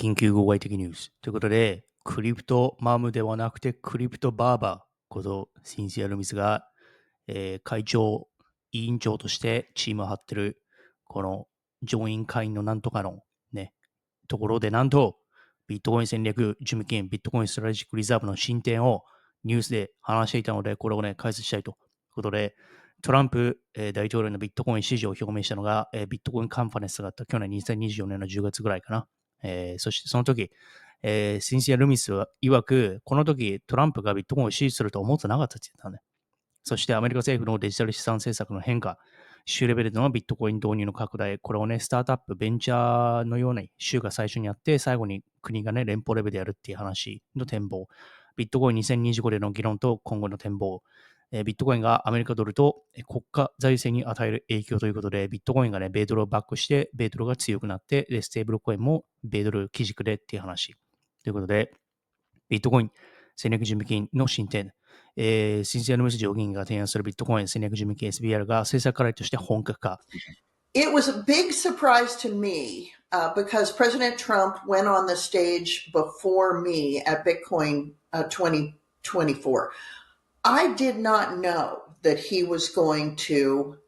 緊急号外的ニュースということで、クリプトマムではなくてクリプトバーバーことシンシア・ルミスが、会長、委員長としてチームを張ってるこの上院会員のなんとかのね、ところでなんとビットコイン戦略準備金、ビットコインストラテジックリザーブの進展をニュースで話していたので、これをね、解説したいということで、トランプ、大統領のビットコイン支持を表明したのが、ビットコインカンファレンスがあった去年2024年の10月ぐらいかな。そしてその時、シンシア・ルミスは曰く、この時トランプがビットコインを支持すると思ってなかったって言ったね。そしてアメリカ政府のデジタル資産政策の変化、州レベルでのビットコイン導入の拡大、これをね、スタートアップ、ベンチャーのように州が最初にやって、最後に国がね、連邦レベルでやるっていう話の展望、ビットコイン2025での議論と今後の展望、ビットコインがアメリカドルと国家財政に与える影響ということで、ビットコインがね、米ドルをバックして、米ドルが強くなって、でステーブルコインも米ドル基軸でっていう話。ということで、ビットコイン戦略準備金の進展、シンシア・ルミス上議員が提案するビットコイン戦略準備金 SBR が政策課題として本格化。It was a big surprise to me because President Trump went on the stage before me at Bitcoin 2024. I did not know that he was going to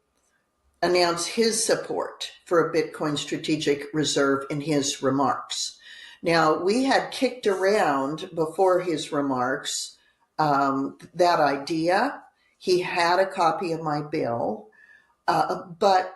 announce his support for a Bitcoin strategic reserve in his remarks. Now, we had kicked around before his remarks that idea. He had a copy of my bill, but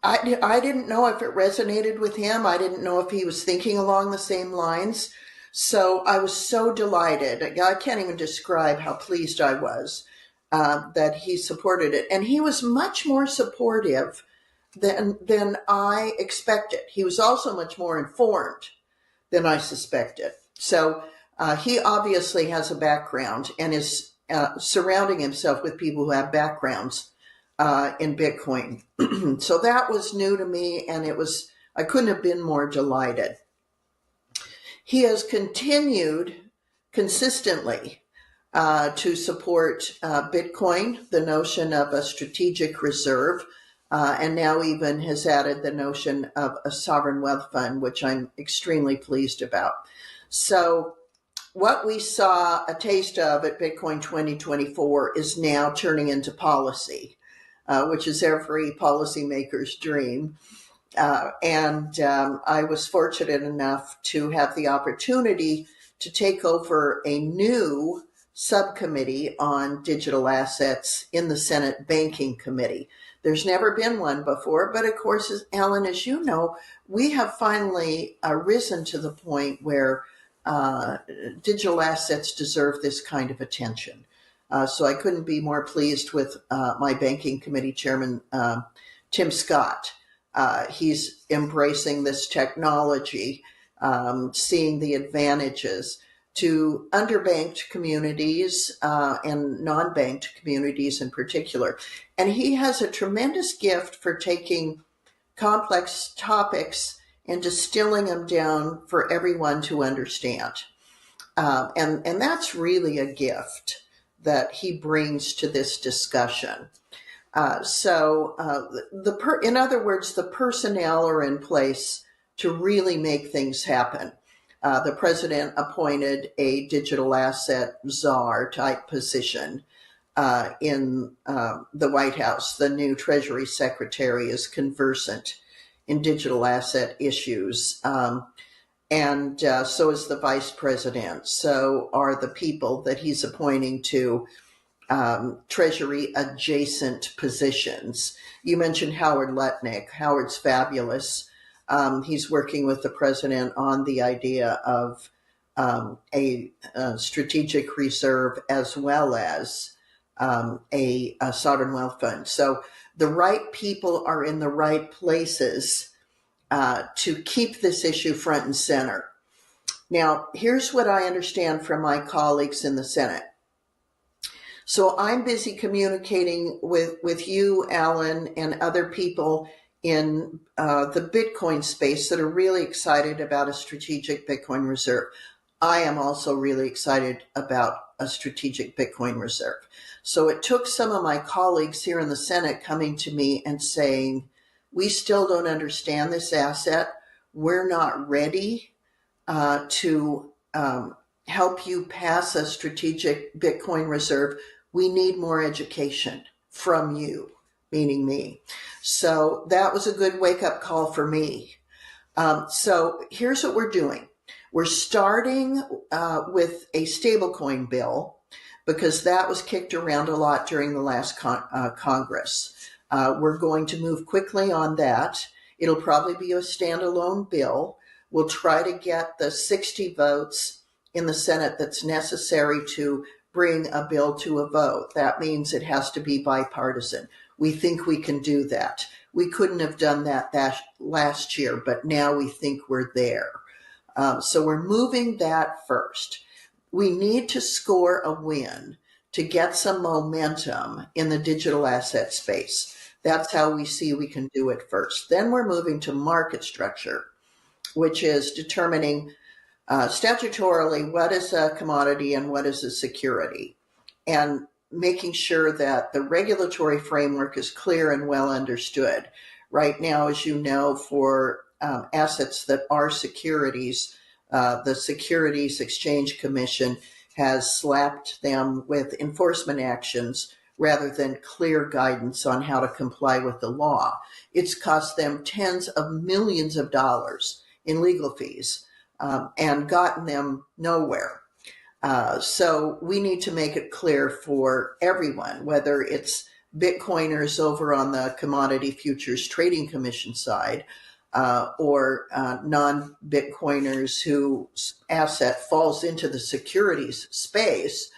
I didn't know if it resonated with him. I didn't know if he was thinking along the same lines. So I was so delighted. I can't even describe how pleased I was that he supported it. And he was much more supportive than I expected. He was also much more informed than I suspected. So he obviously has a background and is surrounding himself with people who have backgrounds in Bitcoin. So that was new to me, and I couldn't have been more delighted. He has continued consistently to support Bitcoin, the notion of a strategic reserve, and now even has added the notion of a sovereign wealth fund, which I'm extremely pleased about. So what we saw a taste of at Bitcoin 2024 is now turning into policy, which is every policymaker's dream. And I was fortunate enough to have the opportunity to take over a new subcommittee on digital assets in the Senate Banking Committee. There's never been one before, but of course, Alan, as you know, we have finally risen to the point where digital assets deserve this kind of attention. So I couldn't be more pleased with my Banking Committee Chairman, Tim Scott. He's embracing this technology, seeing the advantages to underbanked communities and non-banked communities in particular. And he has a tremendous gift for taking complex topics and distilling them down for everyone to understand. And that's really a gift that he brings to this discussion. In other words, the personnel are in place to really make things happen. The president appointed a digital asset czar type position in the White House. The new Treasury Secretary is conversant in digital asset issues. And so is the vice president. So are the people that he's appointing to Treasury adjacent positions. You mentioned Howard Lutnick. Howard's fabulous. He's working with the president on the idea of a strategic reserve as well as a sovereign wealth fund. So the right people are in the right places to keep this issue front and center. Now, here's what I understand from my colleagues in the Senate. So I'm busy communicating with you, Alan, and other people in the Bitcoin space that are really excited about a strategic Bitcoin reserve. I am also really excited about a strategic Bitcoin reserve. So it took some of my colleagues here in the Senate coming to me and saying, we still don't understand this asset. We're not ready to help you pass a strategic Bitcoin reserve, we need more education from you, meaning me. So that was a good wake-up call for me. So here's what we're doing. We're starting with a stablecoin bill because that was kicked around a lot during the last Congress. We're going to move quickly on that. It'll probably be a standalone bill. We'll try to get the 60 votes in the Senate that's necessary to bring a bill to a vote. That means it has to be bipartisan. We think we can do that. We couldn't have done that last year, but now we think we're there. So we're moving that first. We need to score a win to get some momentum in the digital asset space. That's how we see we can do it first. Then we're moving to market structure, which is determining statutorily what is a commodity and what is a security, and making sure that the regulatory framework is clear and well understood. Right now, as you know, for assets that are securities, the Securities Exchange Commission has slapped them with enforcement actions rather than clear guidance on how to comply with the law. It's cost them tens of millions of dollars in legal fees and gotten them nowhere. So we need to make it clear for everyone, whether it's Bitcoiners over on the Commodity Futures Trading Commission side or non-Bitcoiners whose asset falls into the securities space,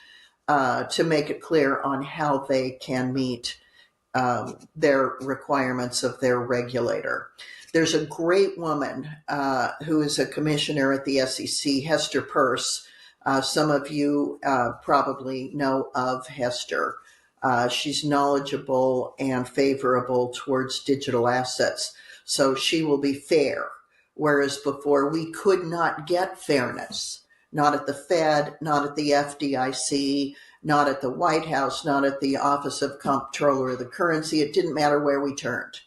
to make it clear on how they can meet their requirements of their regulator. There's a great woman who is a commissioner at the SEC, Hester Peirce. Some of you probably know of Hester. She's knowledgeable and favorable towards digital assets, so she will be fair, whereas before we could not get fairness, not at the Fed, not at the FDIC, not at the White House, not at the Office of Comptroller of the Currency. It didn't matter where we turned.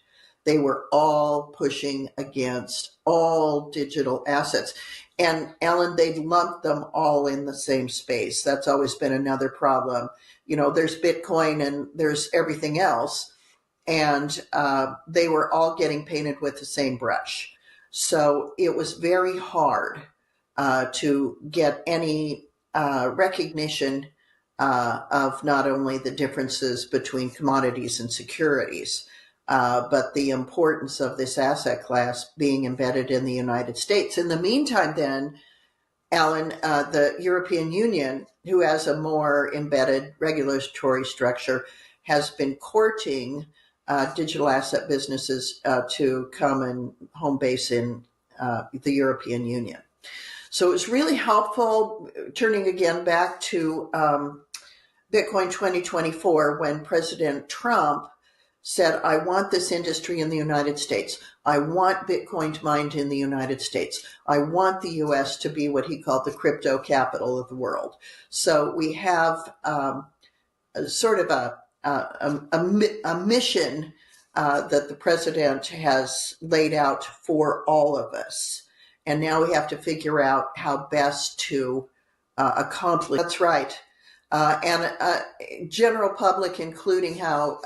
They were all pushing against all digital assets. And Ellen, they lumped them all in the same space. That's always been another problem. You know, there's Bitcoin and there's everything else. And they were all getting painted with the same brush. So it was very hard to get any recognition of not only the differences between commodities and securities, but the importance of this asset class being embedded in the United States. In the meantime, then, Alan, the European Union, who has a more embedded regulatory structure, has been courting digital asset businesses to come and home base in the European Union. So it was really helpful, turning again back to Bitcoin 2024, when President Trump said, I want this industry in the United States. I want Bitcoin mined in the United States. I want the U.S. to be what he called the crypto capital of the world. So we have sort of a mission that the president has laid out for all of us. And now we have to figure out how best to accomplish. That's right. And general public, including how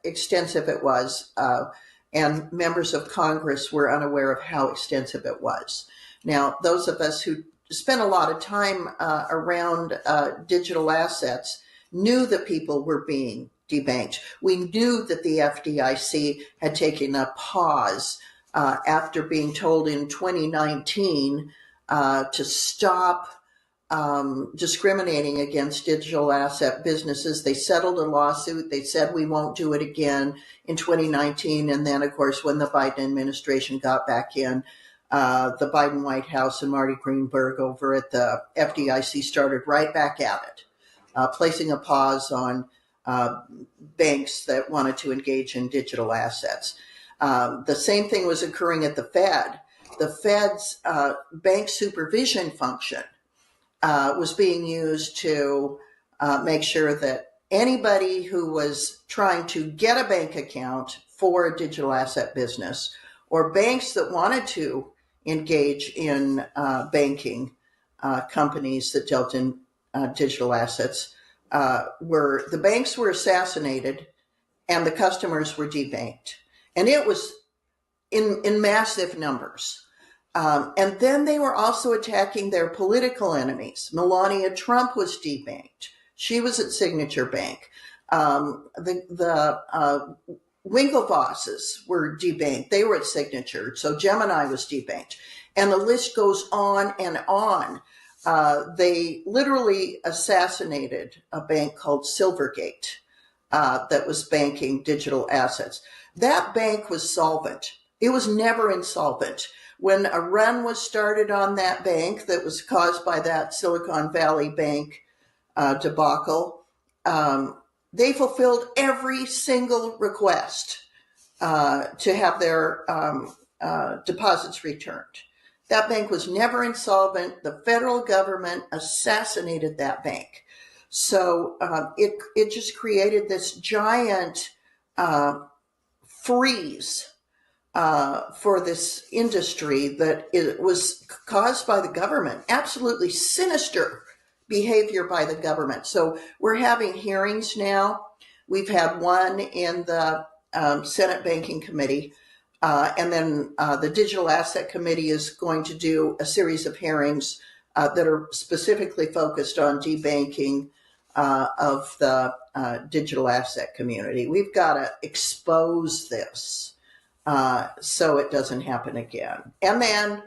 extensive it was, and members of Congress were unaware of how extensive it was. Now, those of us who spent a lot of time around digital assets knew that people were being debanked. We knew that the FDIC had taken a pause after being told in 2019 to stop discriminating against digital asset businesses. They settled a lawsuit. They said we won't do it again in 2019. And then, of course, when the Biden administration got back in, the Biden White House and Marty Greenberg over at the FDIC started right back at it, placing a pause on banks that wanted to engage in digital assets. The same thing was occurring at the Fed. The Fed's bank supervision function was being used to make sure that anybody who was trying to get a bank account for a digital asset business, or banks that wanted to engage in banking companies that dealt in digital assets were the banks were assassinated and the customers were debanked. And it was in massive numbers. And then they were also attacking their political enemies. Melania Trump was debanked. She was at Signature Bank. The Winklevosses were debanked. They were at Signature. So Gemini was debanked. And the list goes on and on. They literally assassinated a bank called Silvergate that was banking digital assets. That bank was solvent. It was never insolvent. When a run was started on that bank that was caused by that Silicon Valley Bank debacle, they fulfilled every single request to have their deposits returned. That bank was never insolvent. The federal government assassinated that bank. So it just created this giant freeze for this industry that it was caused by the government, absolutely sinister behavior by the government. So we're having hearings now. We've had one in the Senate Banking Committee, and then the Digital Asset Committee is going to do a series of hearings that are specifically focused on debanking of the digital asset community. We've got to expose this so it doesn't happen again. And then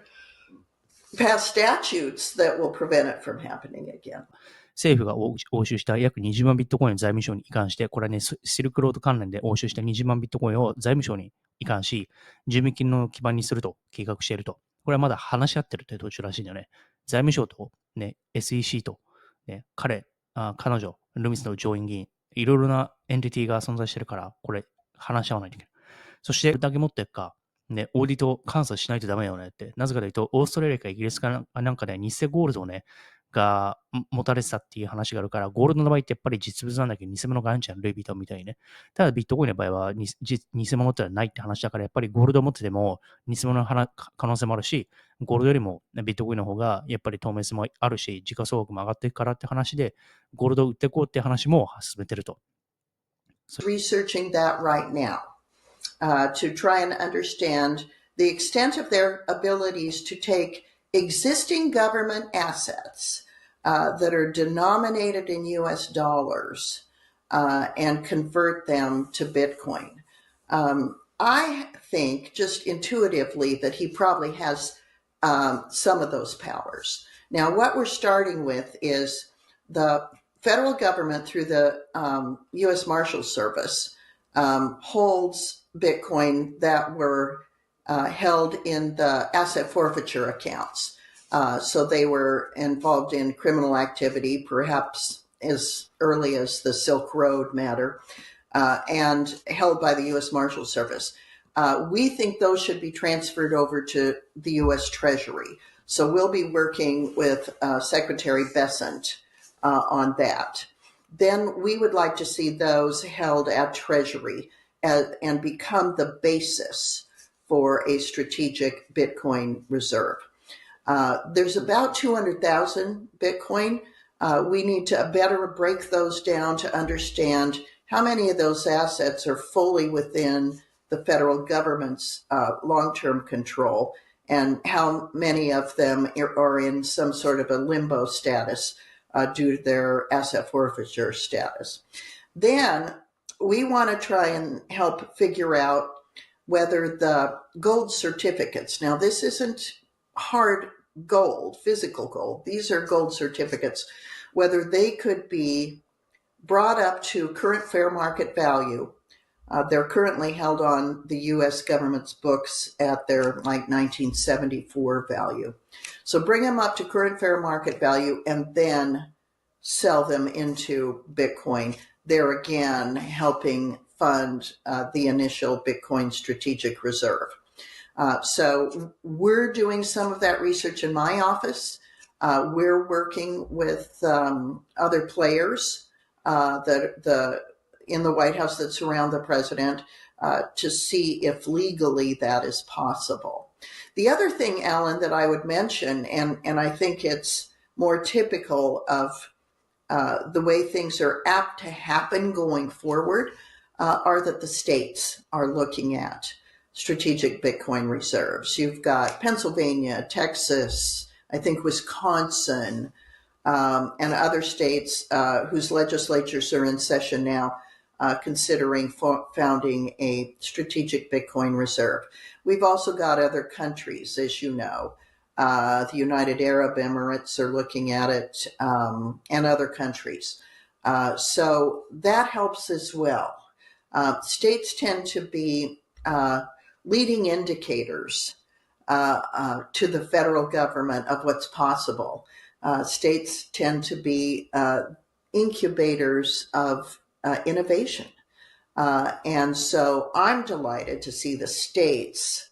pass statutes that will prevent it from happening again. 政府が押収した約20万ビットコインを財務省に移管して、これはね、シルクロード関連で押収した20万ビットコインを財務省に移管し、住民金の基盤にすると計画していると。これはまだ話し合ってるという途中らしいんだよね。財務省と、ね、SEC と、ね、彼女、ルミスの上院議員、いろいろなエンティティが存在してるから、これ話し合わないといけない。そして、これだけ持っていくか、ね、オーディト監査しないとダメよねって。なぜかというと、オーストラリアかイギリスかなんかで偽ゴールドをね、が持たれてたっていう話があるから、ゴールドの場合ってやっぱり実物なんだけど、偽物があるんじゃん、ルイ・ヴィトンみたいにね。ただビットコインの場合は偽物ってのはないって話だから、やっぱりゴールドを持ってても偽物の可能性もあるし、ゴールドよりもビットコインの方がやっぱり透明性もあるし、時価総額も上がっていくからって話で、ゴールドを売っていこうって話も進めてると。Researching that right now to try and understand the extent of their abilities to take existing government assets that are denominated in US dollars and convert them to Bitcoin. I think just intuitively that he probably has some of those powers. Now, what we're starting with is the federal government through the US Marshal Service holds Bitcoin that were held in the asset forfeiture accounts. So they were involved in criminal activity, perhaps as early as the Silk Road matter, and held by the U.S. Marshal Service. We think those should be transferred over to the U.S. Treasury. So we'll be working with Secretary Bessent on that. Then we would like to see those held at Treasury and become the basis for a strategic Bitcoin reserve. There's about 200,000 Bitcoin. We need to better break those down to understand how many of those assets are fully within the federal government's long-term control and how many of them are in some sort of a limbo status due to their asset forfeiture status. Then we want to try and help figure out whether the gold certificates, now this isn't hard gold, physical gold, these are gold certificates, whether they could be brought up to current fair market value. They're currently held on the U.S. government's books at their 1974 value. So bring them up to current fair market value and then sell them into Bitcoin. There again, helping fund the initial Bitcoin strategic reserve. So we're doing some of that research in my office. We're working with other players in the White House that surround the president to see if legally that is possible. The other thing, Alan, that I would mention, and I think it's more typical of the way things are apt to happen going forward, are that the states are looking at strategic Bitcoin reserves. You've got Pennsylvania, Texas, I think Wisconsin, and other states whose legislatures are in session now, considering founding a strategic Bitcoin reserve. We've also got other countries, as you know. The United Arab Emirates are looking at it, and other countries. So that helps as well. States tend to be leading indicators to the federal government of what's possible. States tend to be incubators of innovation. And so I'm delighted to see the states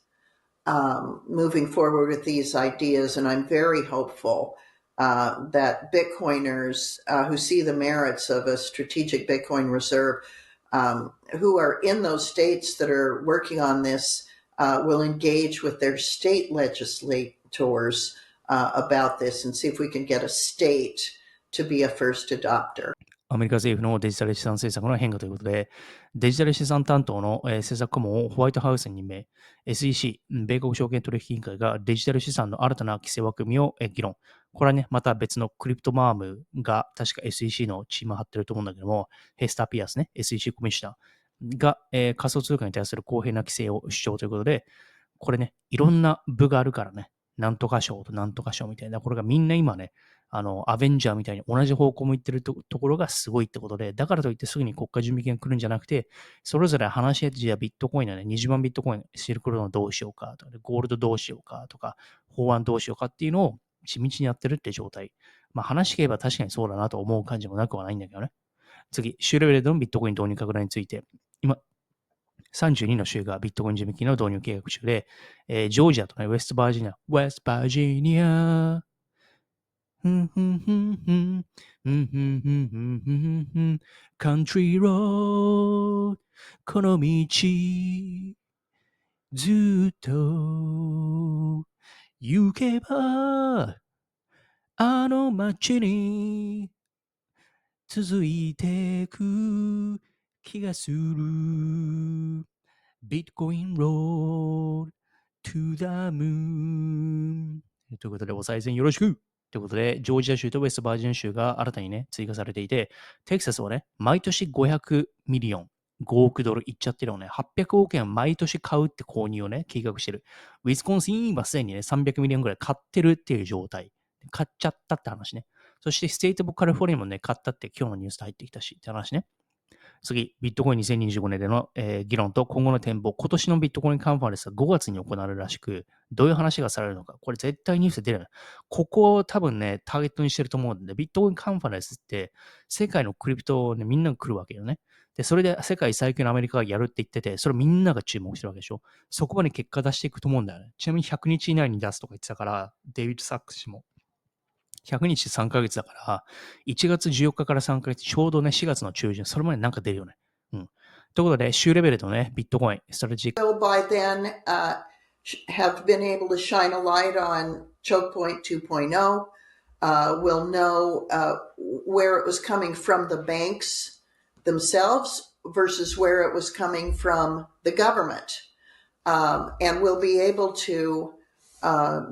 moving forward with these ideas, and I'm very hopeful that Bitcoiners who see the merits of a strategic Bitcoin reserve, who are in those states that are working on this, will engage with their state legislators about this and see if we can get a state to be a first adopter. アメリカ政府のデジタル資産政策の変化ということで、デジタル資産担当の政策顧問をホワイトハウスに任命、SEC、米国証券取引委員会がデジタル資産の新たな規制枠組みを議論。これはね、また別のクリプトマームが確か SEC のチーム張ってると思うんだけども、ヘスター・ピアスね、SEC コミッショナーが、仮想通貨に対する公平な規制を主張ということで、これね、いろんな部があるからね、なんとか賞となんとか賞みたいな、これがみんな今ね、アベンジャーみたいに同じ方向向いてるところがすごいってことで、だからといってすぐに国家準備金が来るんじゃなくて、それぞれ話し合って、じゃあビットコインのね、20万ビットコイン、シルクロードのどうしようかとか、ゴールドどうしようかとか、法案どうしようかっていうのを地道にやってるって状態。まあ話聞けば確かにそうだなと思う感じもなくはないんだけどね。次、州レベルでのビットコイン導入拡大について、今、32の州がビットコイン準備金の導入計画中で、ジョージアとね、ウェストバージニア、カントリーロード、この道、ずっと行けば、あの街に続いてく気がする。ビットコインロード to the moon ということで、お賽銭よろしくということで、ジョージア州とウェストバージニア州が新たにね、追加されていて、テキサスはね、毎年500ミリオン、5億ドルいっちゃってるのね、800億円毎年買うって購入をね、計画してる。ウィスコンシンはすでにね、300ミリオンぐらい買ってるっていう状態。買っちゃったって話ね。そして、ステイト・オブ・カリフォルニアもね、買ったって今日のニュースで入ってきたしって話ね。次、ビットコイン2025年での、議論と今後の展望。今年のビットコインカンファレンスは5月に行われるらしく、どういう話がされるのか。これ絶対ニュースで出る。ここを多分ね、ターゲットにしてると思うんで、ビットコインカンファレンスって世界のクリプトをね、みんなが来るわけよね。で、それで世界最強のアメリカがやるって言ってて、それみんなが注目してるわけでしょ。そこまで結果出していくと思うんだよね。ちなみに100日以内に出すとか言ってたから、デイビッド・サックス氏も。100日3ヶ月だから、1月14日から3ヶ月、ちょうどね、4月の中旬、それまでなんか出るよね。うん。ということで、州レベルのね、ビットコイン、ストラテジック。Will by then have been able to shine a light on choke point 2.0. We'll know where it was coming from the banks themselves versus where it was coming from the government. And we'll be able to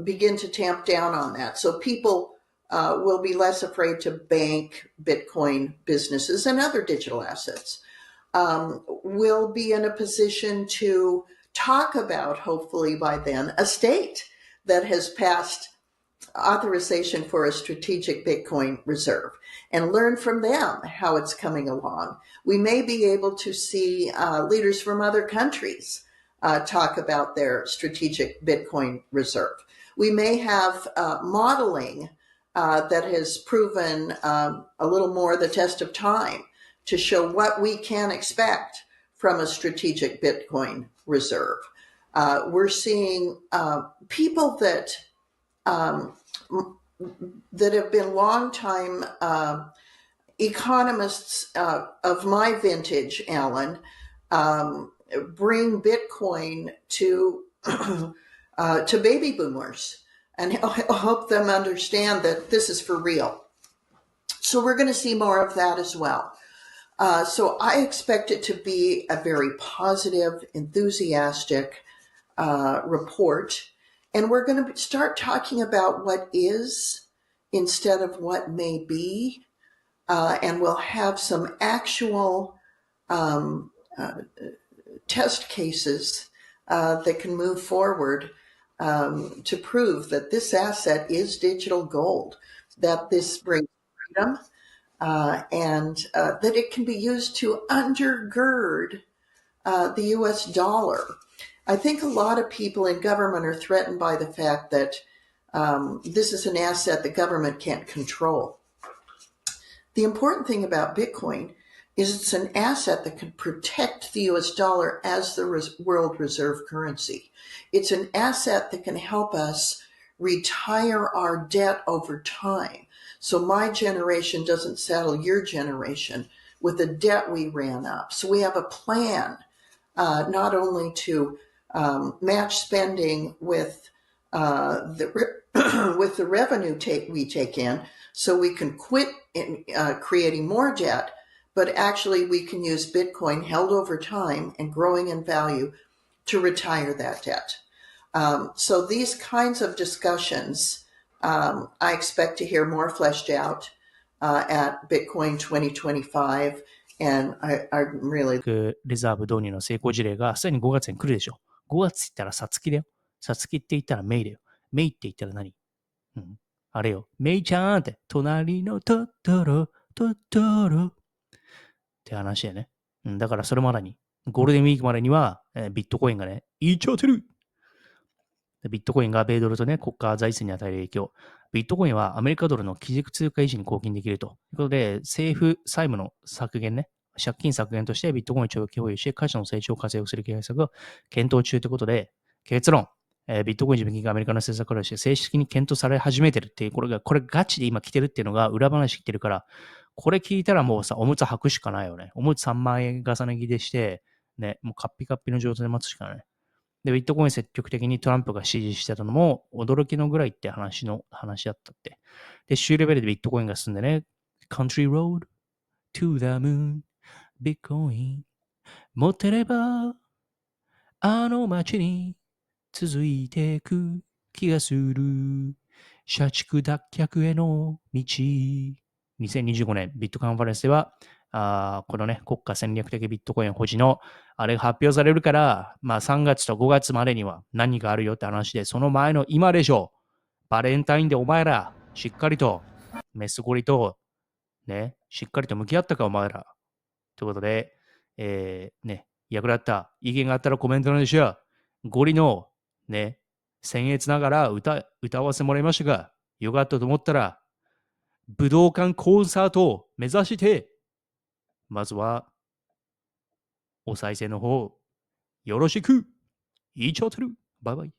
begin to tamp down on that. So people will be less afraid to bank Bitcoin businesses and other digital assets. We'll be in a position to talk about, hopefully by then, a state that has passed authorization for a strategic Bitcoin reserve and learn from them how it's coming along. We may be able to see leaders from other countries talk about their strategic Bitcoin reserve. We may have modeling that has proven a little more the test of time to show what we can expect from a strategic Bitcoin reserve. We're seeing people that have been longtime economists of my vintage, Alan, bring Bitcoin to to baby boomers and help them understand that this is for real. So we're going to see more of that as well. So I expect it to be a very positive, enthusiastic report. And we're going to start talking about what is instead of what may be. And we'll have some actual test cases that can move forward to prove that this asset is digital gold, that this brings freedom, and that it can be used to undergird the U.S. dollar. I think a lot of people in government are threatened by the fact that this is an asset the government can't control. The important thing about Bitcoin is it's an asset that can protect the U.S. dollar as the world reserve currency. It's an asset that can help us retire our debt over time. So my generation doesn't saddle your generation with the debt we ran up. So we have a plan not only to match spending with with the revenue we take in, so we can quit creating more debt, but actually we can use Bitcoin held over time and growing in value to retire that debt. So these kinds of discussions, I expect to hear more fleshed out at Bitcoin 2025. And I'm really レザーブ導入の成功事例がすでに5月に来るでしょ。5月って言ったらサツキだよ。サツキって言ったらメイだよ。メイって言ったら何？あれよ。メイちゃんって、隣のトトロ、トトロって話やね。だからそれまでに、ゴールデンウィークまでには、ビットコインがね、いっちゃってる。ビットコインが米ドルとね、国家財政に与える影響。ビットコインはアメリカドルの基軸通貨維持に貢献できるということで、政府債務の削減ね、借金削減としてビットコインを長期保有し、価値の成長を活用する計画が検討中ということで、結論、ビットコイン準備金がアメリカの政策からして正式に検討され始めてるっていう、これガチで今来てるっていうのが裏話来てるから、これ聞いたらもうさ、おむつ履くしかないよね。おむつ3万円重ね着でして、ね、もうカッピカッピの状態で待つしかない。で、ビットコイン積極的にトランプが支持してたのも驚きのぐらいって話だったって。で、州レベルでビットコインが進んでね、Country Road to the Moon、ビットコイン持ってれば、あの街に続いていく気がする。社畜脱却への道。2025年ビットカンファレンスでは、このね、国家戦略的ビットコイン保持のあれが発表されるから、まあ3月と5月までには何があるよって話で、その前の今でしょ。バレンタインでお前ら、しっかりと、メスゴリと、ね、しっかりと向き合ったかお前ら。ということで、ね、役立った意見があったらコメントのでしょ。ゴリの、ね、僭越ながら歌わせもらいましたが、よかったと思ったら、武道館コンサートを目指して、まずは、お再生の方、よろしく、いっちゃってる。バイバイ。